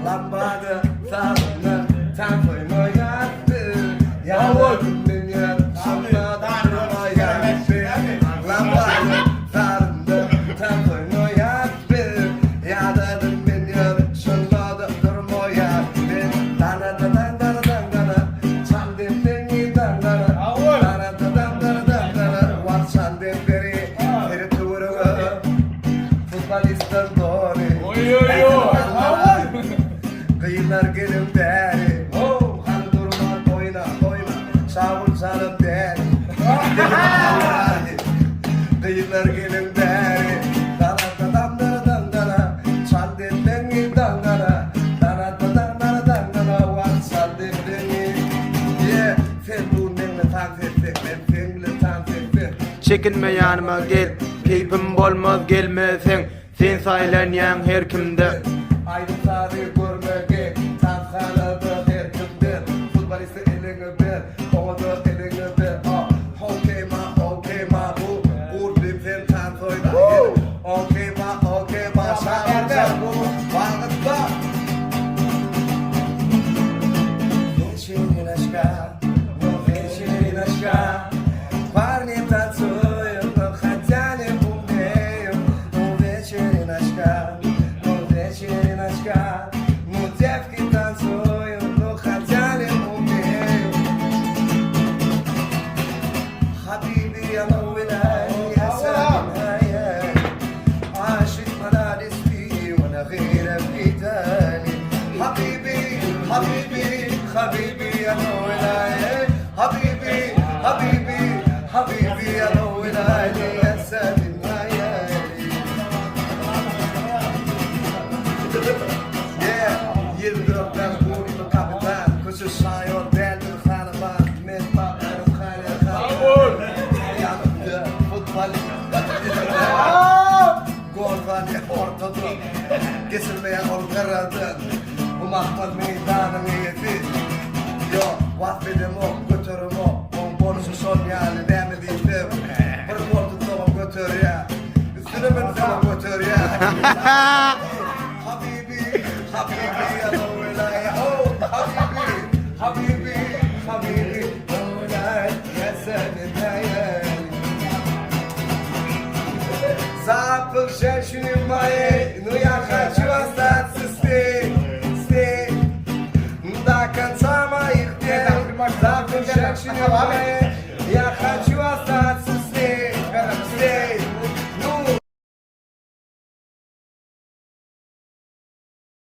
Lambada sağına tam koymayaktı. Yağmurun dünya sonra durmayaktı. Lambada sağına tam koymayaktı. Yağmurun dünya sonra durmayaktı. Dana dana dana dana çandım beni dana dana dana dana var çandım beni her tuğruğa futbolistan doğru. Kıyılar gelin beri Hani durma oyna Şavul sanıp deri Kıyılar gelin beri Dana dana dana dana Çaldın beni dana Dana dana dana dana Var çaldın beni Yeah Sen bu nenle tanfettik Ben seninle tanfettik Çekinme yanıma gel, keyfim olmaz gelmesen. Sen saylanyan her kimde. Aydın sarı görmege Tankanada her kimde Futbolisti elini ver Oğada elini ver Okey ma bu Urbi fen tansoyda Okey ma Şarkıda bu Vakıtta Geçinin aşka Geçinin aşka Parni tansoyum Hatane bumdeyum Geçinin aşka Вечерин очка, ну девки танцуют, ну хотели умеют. Habibi я новый я سامعها عاشق مدارسي وانا غير في تاني حبيبي يا نوي حبيبي يا نوي يا سامي Yıldırımdan vurdu kapıdan Kuşu şayon deldir hanıma Metbap benim hanım Yanımda futbolist Gordan ya ortada Kesilmeyen ortaradın Bu mahmur meydanın iyisi Yo vahvedim o götürüm o Bonusu son yani demediydim Bir kordu tamam götür ya Üstüne ben tamam götür ya Habibi ya Mevla'ya Habibi Mevla'ya ya senin hayal Запах женщины моей Но я хочу остаться здесь До конца моих дней Запах женщины моей Я хочу остаться